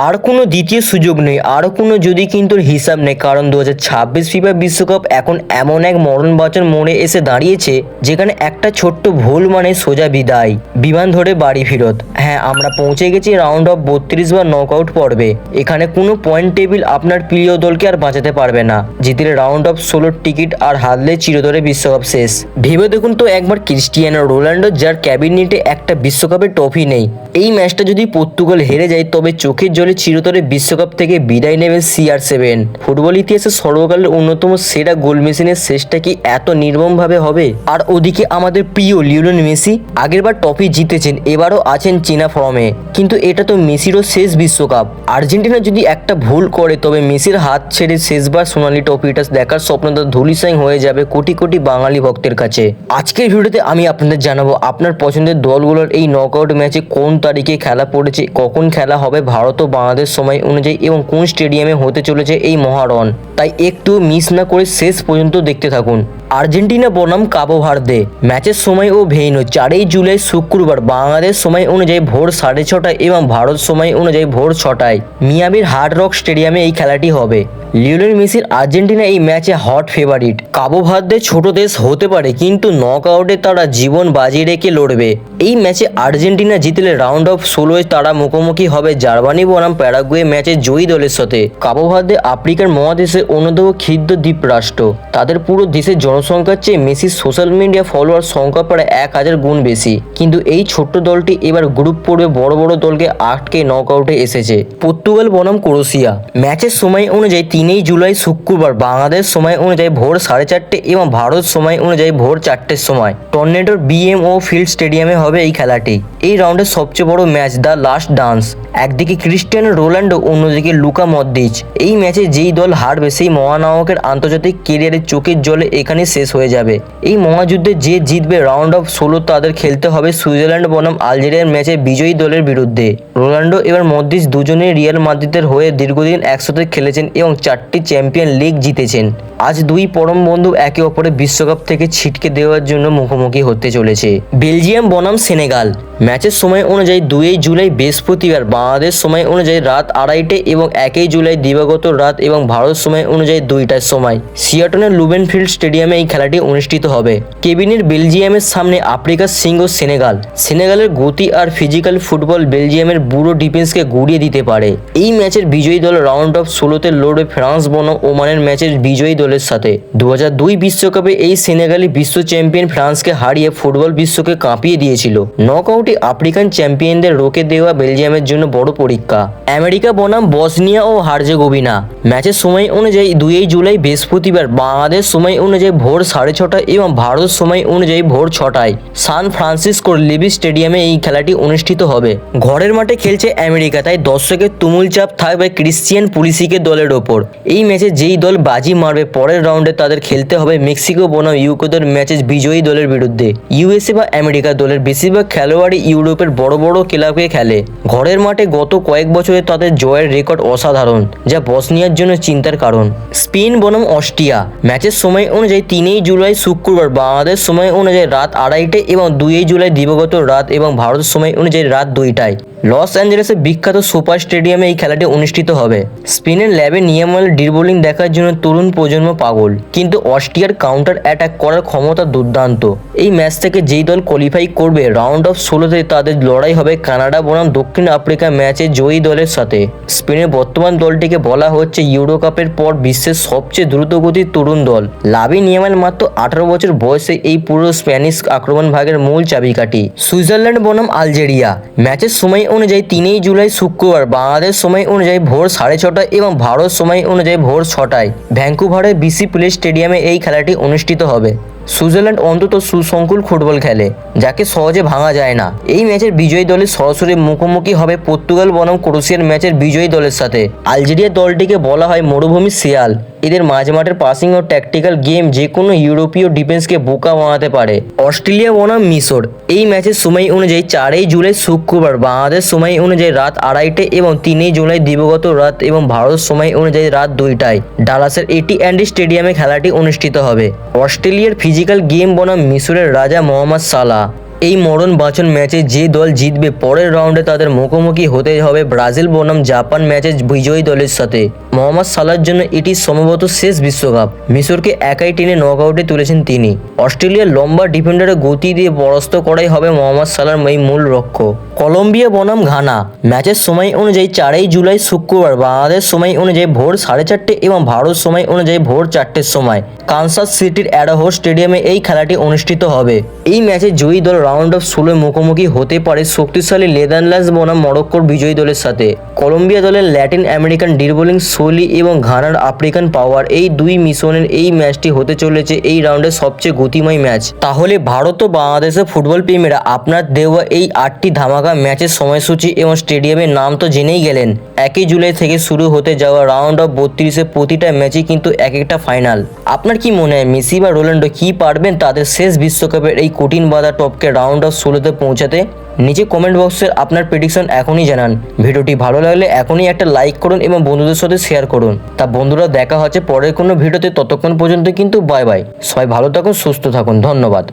আর কোনো দ্বিতীয় সুযোগ নেই, আরও কোনো যদি কিন্তু হিসাব নেই, কারণ 2026 ফিফা বিশ্বকাপ এখন এমন এক মরণ বাঁচন মোড়ে এসে দাঁড়িয়েছে যেখানে একটা ছোট্ট ভুল মানে সোজা বিদায়, বিমান ধরে বাড়ি ফেরত। হ্যাঁ, আমরা পৌঁছে গেছি রাউন্ড অফ 32 বা নকআউট পর্বে। এখানে কোনো পয়েন্ট টেবিল আপনার প্রিয় দলকে আর বাঁচাতে পারবে না। জিতলে রাউন্ড অফ 16 টিকিট, আর হারলে চিরতরে বিশ্বকাপ শেষ। ভেবে দেখুন তো একবার ক্রিস্টিয়ানো রোনাল্ডো, যার ক্যাবিনেটে একটা বিশ্বকাপের ট্রফি নেই, এই ম্যাচটা যদি পর্তুগাল হেরে যায় তবে চোখের জলে চিরতরে বিশ্বকাপ থেকে বিদায় নেবে CR7। ফুটবল ইতিহাসে সর্বকালের অন্যতম সেরা গোল মেশিনের শেষটা কি এত নির্মমভাবে হবে? আর ওদিকে আমাদের প্রিয় লিওনেল মেসি আগেরবার ট্রফি জিতেছেন, এবারও আছেন চীনা ফর্মে, কিন্তু এটা তো মেসিরও শেষ বিশ্বকাপ। আর্জেন্টিনা যদি একটা ভুল করে তবে মেসির হাত ছেড়ে শেষবার সোনালি ট্রফিটা দেখার স্বপ্নটা ধূলিসাৎ হয়ে যাবে কোটি কোটি বাঙালি ভক্তের কাছে। আজকের ভিডিওতে আমি আপনাদের জানাবো আপনার পছন্দের দলগুলোর এই নকআউট ম্যাচে কোন তারিখে খেলা পড়েছে, কখন খেলা হবে ভারত ও বাংলাদেশ সময় অনুযায়ী, এবং কোন স্টেডিয়ামে হতে চলেছে এই মহারণ। তাই একটু মিস না করে শেষ পর্যন্ত দেখতে থাকুন। আর্জেন্টিনা বনাম কাবো ভার্দে, ম্যাচের সময় ও ভেন্যু 4 জুলাই শুক্রবার বাংলাদেশ সময় অনুযায়ী ভোর 6:30 এবং ভারত সময় অনুযায়ী ভোর 6টায় মিয়ামির হার্ড রক স্টেডিয়ামে এই খেলাটি হবে। লিওনেল মেসির আর্জেন্টিনা এই ম্যাচে হট ফেভারিট। কাবো ভার্দে ছোট দেশ হতে পারে, কিন্তু নকআউটে তারা জীবন বাজি রেখে লড়বে। এই ম্যাচে আর্জেন্টিনা জিতলে রাউন্ড অফ 16 তারা মুখোমুখি হবে জার্মানি বনাম প্যারাগুয়ে ম্যাচে জয়ী দলের সাথে। কাবো ভার্দে আফ্রিকার মহাদেশের অন্যতম ক্ষুদ্র দ্বীপ রাষ্ট্র। তাদের পুরো দেশের জনসংখ্যার চেয়ে মেসির সোশ্যাল মিডিয়া ফলোয়ার সংখ্যা প্রায় 1000 গুণ বেশি, কিন্তু এই ছোট্ট দলটি এবার গ্রুপ পর্বে বড় বড় দলকে আটকে নকআউটে এসেছে। পর্তুগাল বনাম ক্রোয়েশিয়া, ম্যাচের সময় অনুযায়ী 3 জুলাই শুক্রবার বাংলাদেশ সময় অনুযায়ী ভোর 4:30 এবং ভারত সময় অনুযায়ী ভোর 4টের সময় টর্নেডোর BMO ফিল্ড স্টেডিয়ামে হবে এই খেলাটি। এই রাউন্ডের সবচেয়ে বড় ম্যাচ, দ্য লাস্ট ডান্স। একদিকে ক্রিস্টিয়ানো রোনাল্ডো, অন্যদিকে লুকা মদ্রিচ। এই ম্যাচে যেই দল হারবে সেই মহানায়কের আন্তর্জাতিক ক্যারিয়ারের চোখের জলে এখানে শেষ হয়ে যাবে। এই মহাযুদ্ধে যে জিতবে রাউন্ড অফ 16 তাদের খেলতে হবে সুইজারল্যান্ড বনাম আলজেরিয়ার ম্যাচে বিজয়ী দলের বিরুদ্ধে। রোনাল্ডো এবার মদ্রিচ দুজনেই রিয়াল মাদ্রিদের হয়ে দীর্ঘদিন একসাথে খেলেছেন এবং 4টি চ্যাম্পিয়ন লিগ জিতেছেন। আজ দুই পরম বন্ধু একে অপরের বিশ্বকাপ থেকে ছিটকে দেওয়ার জন্য মুখোমুখি হতে চলেছে। বেলজিয়াম বনাম সেনেগাল, ম্যাচের সময় অনুযায়ী 2 জুলাই বৃহস্পতিবার বাংলাদেশ সময় অনুযায়ী রাত 2:30 এবং 1 জুলাই দিবাগত রাত এবং ভারত সময় অনুযায়ী 2টার সময় সিয়াটনের লুবেন ফিল্ড স্টেডিয়ামে এই খেলাটি অনুষ্ঠিত হবে। কেবিনের বেলজিয়ামের সামনে আফ্রিকার সিংহ সেনেগাল। সেনেগালের গতি আর ফিজিক্যাল ফুটবল বেলজিয়ামের বুড়ো ডিফেন্সকে গুড়িয়ে দিতে পারে। এই ম্যাচের বিজয়ী দল রাউন্ড অফ 16তে লড়বে ফ্রান্স বনাম ওমানের ম্যাচের বিজয়ী দলের সাথে। 2002 বিশ্বকাপে এই সেনেগালি বিশ্ব চ্যাম্পিয়ন ফ্রান্সকে হারিয়ে ফুটবল বিশ্বকে কাঁপিয়ে দিয়েছিল। নকআউটে আফ্রিকান চ্যাম্পিয়নদের রোকে দেওয়া বেলজিয়ামের জন্য বড় পরীক্ষা। আমেরিকা বনাম বসনিয়া ও হার্জেগোভিনা, ম্যাচের সময় অনুযায়ী 2 জুলাই বৃহস্পতিবার বাংলাদেশ সময় অনুযায়ী ভোর 6:30 এবং ভারত সময় অনুযায়ী ভোর 6টায় সান ফ্রান্সিসকোর লিবি স্টেডিয়ামে এই খেলাটি অনুষ্ঠিত হবে। ঘরের মাঠে খেলছে আমেরিকা, তাই দর্শকের তুমুল চাপ থাকবে ক্রিশ্চিয়ান পুলিসিকের দলের ওপর। এই ম্যাচে যেই দল বাজি মারবে পরের রাউন্ডে তাদের খেলতে হবে মেক্সিকো বনাম ইউকোদের ম্যাচের বিজয়ী দলের বিরুদ্ধে। USA বা আমেরিকা দলের বেশিরভাগ খেলোয়াড়ই ইউরোপের বড় বড় ক্লাবে খেলে। ঘরের মাঠে গত কয়েক বছরে তাদের জয়ের রেকর্ড অসাধারণ, যা বসনিয়ার জন্য চিন্তার কারণ। স্পেন বনাম অস্ট্রিয়া, ম্যাচের সময় অনুযায়ী 3 জুলাই শুক্রবার বাংলাদেশ সময় অনুযায়ী রাত 2:30 এবং 2 জুলাই দিবাগত রাত এবং ভারত সময় অনুযায়ী রাত 2টায় লস অ্যাঞ্জেলেসের বিখ্যাত সুপার স্টেডিয়ামে এই খেলাটি অনুষ্ঠিত হবে। স্পেনের ল্যাবে নিয়মাল ড্রিবলিং দেখার জন্য তরুণ প্রজন্ম পাগল, কিন্তু অস্ট্রিয়ার কাউন্টার অ্যাটাক করার ক্ষমতা দুর্দান্ত। এই ম্যাচ থেকে যেই দল কোয়ালিফাই করবে রাউন্ড অফ 16তে তাদের লড়াই হবে কানাডা বনাম দক্ষিণ আফ্রিকা ম্যাচে জয়ী দলের সাথে। স্পেনের বর্তমান দলটিকে বলা হচ্ছে ইউরো কাপের পর বিশ্বের সবচেয়ে দ্রুতগতির তরুণ দল। লাভি নিয়মাল মাত্র 18 বছর বয়সে এই পুরো স্প্যানিশ আক্রমণ ভাগের মূল চাবিকাঠি। সুইজারল্যান্ড বনাম আলজেরিয়া, ম্যাচের সময় অনুযায়ী 3 জুলাই শুক্রবার বাংলাদেশ সময় অনুযায়ী ভোর 6:30 এবং ভারত সময় অনুযায়ী ভোর 6টায় ভ্যাঙ্কুভারের BC প্লে স্টেডিয়ামে এই খেলাটি অনুষ্ঠিত হবে। সুইজারল্যান্ড অন্তত সুসংকুল ফুটবল খেলে, যাকে সহজে ভাঙা যায় না। এই ম্যাচের বিজয়ী দলের সরাসরি মুখোমুখি হবে পর্তুগাল বনাম ক্রোয়েশিয়ার ম্যাচের বিজয়ী দলের সাথে। আলজেরিয়া দলটিকে বলা হয় মরুভূমির শিয়াল। এদের মাঝমাঠের পাসিং ও ট্যাকটিক্যাল গেম যে কোনো ইউরোপীয় ডিফেন্সকে বোকা বানাতে পারে। অস্ট্রেলিয়া বনাম মিশর, এই ম্যাচের সময় অনুযায়ী 4 জুলাই শুক্রবার বাংলাদেশ সময় অনুযায়ী রাত 2:30 এবং 3 জুলাই দিবাগত রাত এবং ভারত সময় অনুযায়ী রাত 2টায় ডালাসের এটিঅ্যান্ড স্টেডিয়ামে খেলাটি অনুষ্ঠিত হবে। অস্ট্রেলিয়ার ফিজিক্যাল গেম বনাম মিশরের রাজা মোহাম্মদ সালাহ। এই মরণ বাঁচন ম্যাচে যে দল জিতবে পরের রাউন্ডে তাদের মুখোমুখি হতে হবে ব্রাজিল বনাম জাপান ম্যাচের বিজয়ী দলের সাথে। মোহাম্মদ সালাহর জন্য এটি সম্ভবত শেষ বিশ্বকাপ। মিশরকে একাই টেনে নকআউটে তুলেছেন তিনি। অস্ট্রেলিয়ার লম্বা ডিফেন্ডারের গতি দিয়ে পরাস্ত করাই হবে মোহাম্মদ সালাহর এই মূল লক্ষ্য। কলম্বিয়া বনাম ঘানা ম্যাচের সময় অনুযায়ী 4 জুলাই শুক্রবার বাংলাদেশ সময় অনুযায়ী ভোর 4:30 এবং ভারত সময় অনুযায়ী ভোর 4টের সময় কানসাস সিটির অ্যারোহো স্টেডিয়ামে এই খেলাটি অনুষ্ঠিত হবে। এই ম্যাচে জয়ী দল রাউন্ড অফ 16 মুখোমুখি হতে পারে শক্তিশালী নেদারল্যান্ডস বনাম মরক্কোর বিজয়ী দলের সাথে। কলম্বিয়া দলের ল্যাটিন আমেরিকান ডিরবোলিং শৈলী এবং ঘানার আফ্রিকান পাওয়ার, এই দুই মিশনের এই ম্যাচটি হতে চলেছে এই রাউন্ডের সবচেয়ে গতিময় ম্যাচ। তাহলে ভারত ও বাংলাদেশের ফুটবল প্রেমীরা আপনার দেওয়া এই 8টি ধামাকা ম্যাচের সময়সূচি এবং স্টেডিয়ামের নাম তো জেনেই গেলেন। 1 জুলাই থেকে শুরু হতে যাওয়া রাউন্ড অফ 32-এর প্রতিটা ম্যাচই কিন্তু এক একটা ফাইনাল। আপনার কি মনে হয় মেসি বা রোনাল্ডো কি পারবেন তাদের শেষ বিশ্বকাপের এই কঠিন বাধা টপকে রাউন্ড অফ 16-তে পৌঁছাতে? নিচে কমেন্ট বক্সের আপনার প্রেডিকশন এখনই জানান। ভিডিওটি ভালো লাগলে এখনই একটা লাইক করুন এবং বন্ধুদের সাথে শেয়ার করুন। তা বন্ধুরা, দেখা হচ্ছে পরের কোনো ভিডিওতে। ততক্ষণ পর্যন্ত কিন্তু বাই বাই। সবাই ভালো থাকুন, সুস্থ থাকুন, ধন্যবাদ।